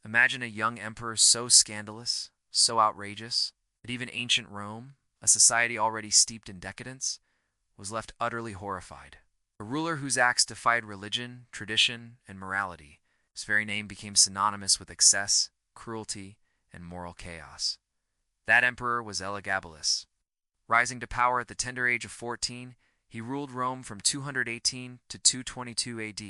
Imagine a young emperor so scandalous, so outrageous, that even ancient Rome, a society already steeped in decadence, was left utterly horrified. A ruler whose acts defied religion, tradition, and morality, his very name became synonymous with excess, cruelty, and moral chaos. That emperor was Elagabalus. Rising to power at the tender age of 14, he ruled Rome from 218 to 222 AD,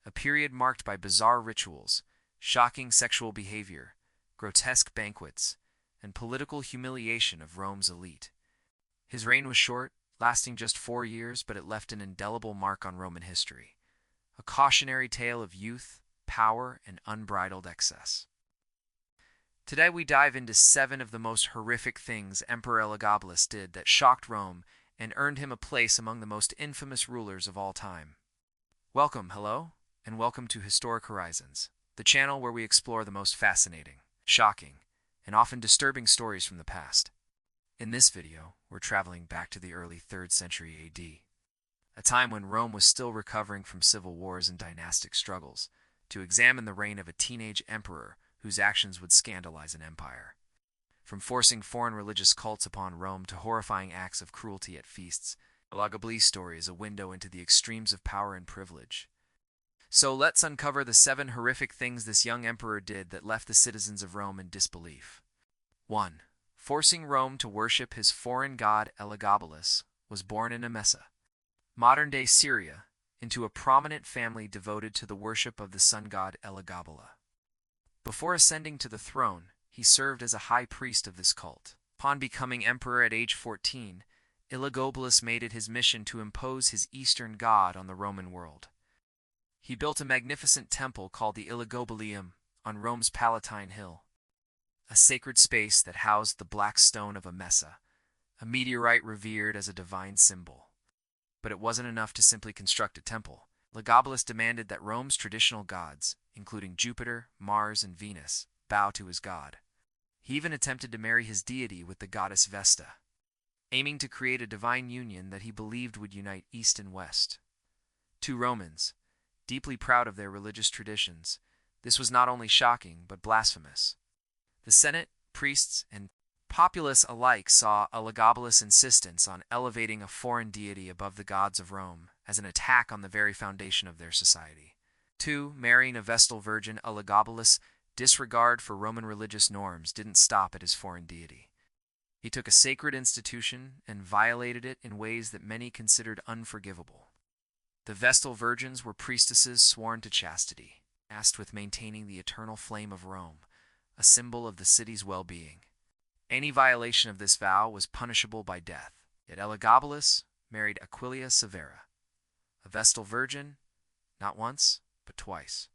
a period marked by bizarre rituals, shocking sexual behavior, grotesque banquets, and political humiliation of Rome's elite. His reign was short, lasting just 4 years, but it left an indelible mark on Roman history, a cautionary tale of youth, power, and unbridled excess. Today we dive into 7 of the most horrific things Emperor Elagabalus did that shocked Rome and earned him a place among the most infamous rulers of all time. Hello, and welcome to Historic Horizons, the channel where we explore the most fascinating, shocking, and often disturbing stories from the past. In this video, we're traveling back to the early 3rd century AD, a time when Rome was still recovering from civil wars and dynastic struggles, to examine the reign of a teenage emperor whose actions would scandalize an empire. From forcing foreign religious cults upon Rome to horrifying acts of cruelty at feasts, Elagabalus' story is a window into the extremes of power and privilege. So let's uncover the 7 horrific things this young emperor did that left the citizens of Rome in disbelief. 1. Forcing Rome to worship his foreign god Elagabalus was born in Emesa, modern-day Syria, into a prominent family devoted to the worship of the sun god Elagabala. Before ascending to the throne, he served as a high priest of this cult. Upon becoming emperor at age 14, Elagabalus made it his mission to impose his Eastern god on the Roman world. He built a magnificent temple called the Elagobalium on Rome's Palatine Hill, a sacred space that housed the black stone of Emesa, a meteorite revered as a divine symbol. But it wasn't enough to simply construct a temple. Elagabalus demanded that Rome's traditional gods, including Jupiter, Mars, and Venus, bow to his god. He even attempted to marry his deity with the goddess Vesta, aiming to create a divine union that he believed would unite East and West. To Romans, deeply proud of their religious traditions, this was not only shocking but blasphemous. The Senate, priests, and populace alike saw Elagabalus' insistence on elevating a foreign deity above the gods of Rome as an attack on the very foundation of their society. 2. Marrying a Vestal Virgin. Elagabalus' disregard for Roman religious norms didn't stop at his foreign deity. He took a sacred institution and violated it in ways that many considered unforgivable. The Vestal Virgins were priestesses sworn to chastity, tasked with maintaining the eternal flame of Rome, a symbol of the city's well-being. Any violation of this vow was punishable by death. Yet Elagabalus married Aquilia Severa, a Vestal Virgin, not once, but twice.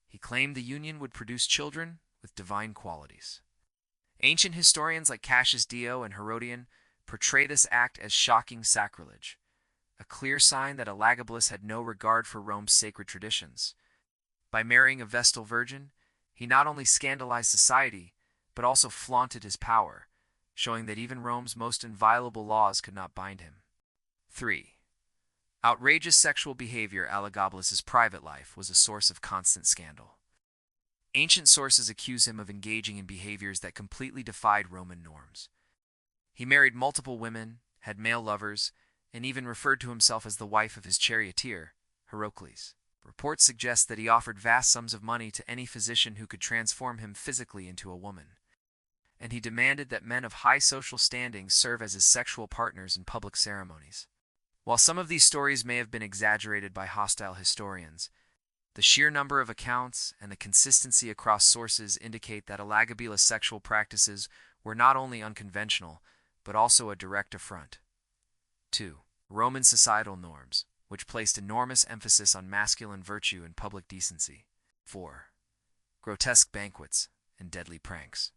He claimed the union would produce children with divine qualities. Ancient historians like Cassius Dio and Herodian portray this act as shocking sacrilege, a clear sign that Elagabalus had no regard for Rome's sacred traditions. By marrying a Vestal Virgin, he not only scandalized society, but also flaunted his power, showing that even Rome's most inviolable laws could not bind him. 3. Outrageous sexual behavior. Elagabalus' private life was a source of constant scandal. Ancient sources accuse him of engaging in behaviors that completely defied Roman norms. He married multiple women, had male lovers, and even referred to himself as the wife of his charioteer, Heracles. Reports suggest that he offered vast sums of money to any physician who could transform him physically into a woman. And he demanded that men of high social standing serve as his sexual partners in public ceremonies. While some of these stories may have been exaggerated by hostile historians, the sheer number of accounts and the consistency across sources indicate that Elagabalus' sexual practices were not only unconventional, but also a direct affront. 2. Roman societal norms, which placed enormous emphasis on masculine virtue and public decency. 4. Grotesque banquets and deadly pranks.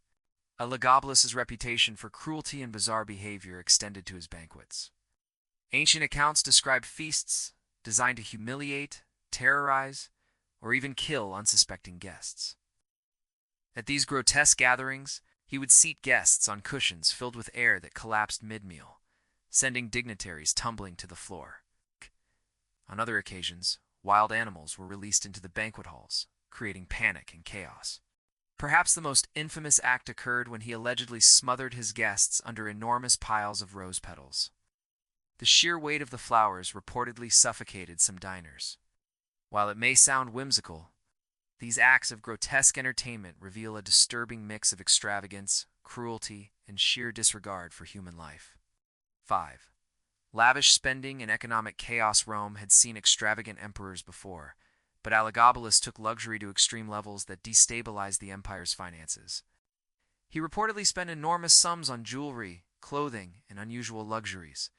Elagabalus' reputation for cruelty and bizarre behavior extended to his banquets. Ancient accounts describe feasts designed to humiliate, terrorize, or even kill unsuspecting guests. At these grotesque gatherings, he would seat guests on cushions filled with air that collapsed mid-meal, sending dignitaries tumbling to the floor. On other occasions, wild animals were released into the banquet halls, creating panic and chaos. Perhaps the most infamous act occurred when he allegedly smothered his guests under enormous piles of rose petals. The sheer weight of the flowers reportedly suffocated some diners. While it may sound whimsical, these acts of grotesque entertainment reveal a disturbing mix of extravagance, cruelty, and sheer disregard for human life. 5. Lavish spending and economic chaos. Rome had seen extravagant emperors before, but Elagabalus took luxury to extreme levels that destabilized the empire's finances. He reportedly spent enormous sums on jewelry, clothing, and unusual luxuries.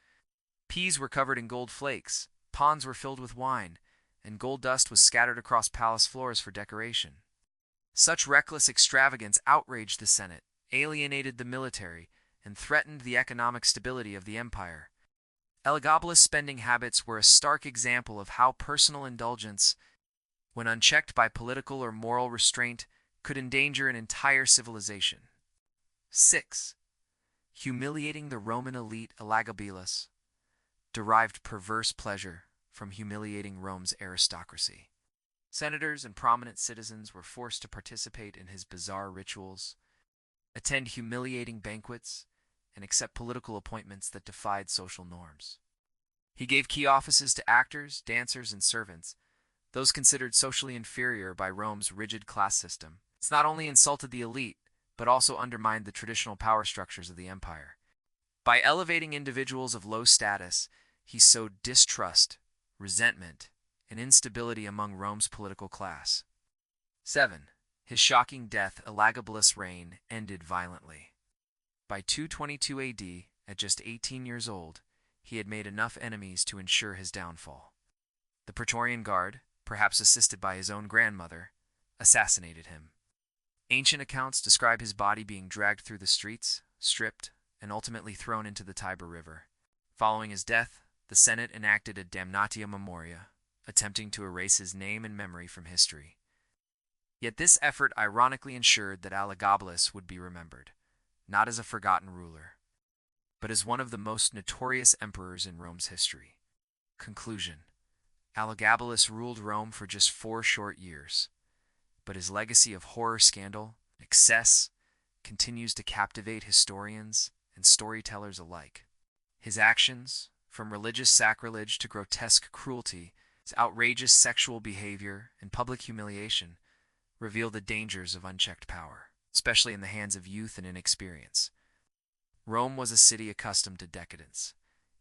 Peas were covered in gold flakes, ponds were filled with wine, and gold dust was scattered across palace floors for decoration. Such reckless extravagance outraged the Senate, alienated the military, and threatened the economic stability of the empire. Elagabalus' spending habits were a stark example of how personal indulgence, when unchecked by political or moral restraint, could endanger an entire civilization. 6. Humiliating the Roman elite. Elagabalus derived perverse pleasure from humiliating Rome's aristocracy. Senators and prominent citizens were forced to participate in his bizarre rituals, attend humiliating banquets, and accept political appointments that defied social norms. He gave key offices to actors, dancers, and servants, those considered socially inferior by Rome's rigid class system. It's not only insulted the elite, but also undermined the traditional power structures of the empire. By elevating individuals of low status, he sowed distrust, resentment, and instability among Rome's political class. 7. His shocking death. Elagabalus' reign ended violently. By 222 AD, at just 18 years old, he had made enough enemies to ensure his downfall. The Praetorian Guard, perhaps assisted by his own grandmother, assassinated him. Ancient accounts describe his body being dragged through the streets, stripped, and ultimately thrown into the Tiber River. Following his death, the Senate enacted a damnatio memoria, attempting to erase his name and memory from history. Yet this effort ironically ensured that Elagabalus would be remembered, not as a forgotten ruler, but as one of the most notorious emperors in Rome's history. Conclusion. Elagabalus ruled Rome for just 4 short years, but his legacy of horror, scandal, and excess continues to captivate historians and storytellers alike. His actions, from religious sacrilege to grotesque cruelty, his outrageous sexual behavior and public humiliation, reveal the dangers of unchecked power, especially in the hands of youth and inexperience. Rome was a city accustomed to decadence,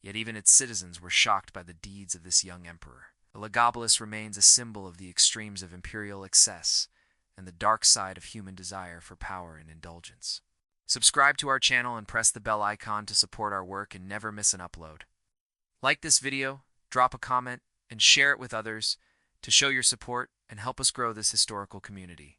yet even its citizens were shocked by the deeds of this young emperor. Elagabalus remains a symbol of the extremes of imperial excess and the dark side of human desire for power and indulgence. Subscribe to our channel and press the bell icon to support our work and never miss an upload. Like this video, drop a comment, and share it with others to show your support and help us grow this historical community.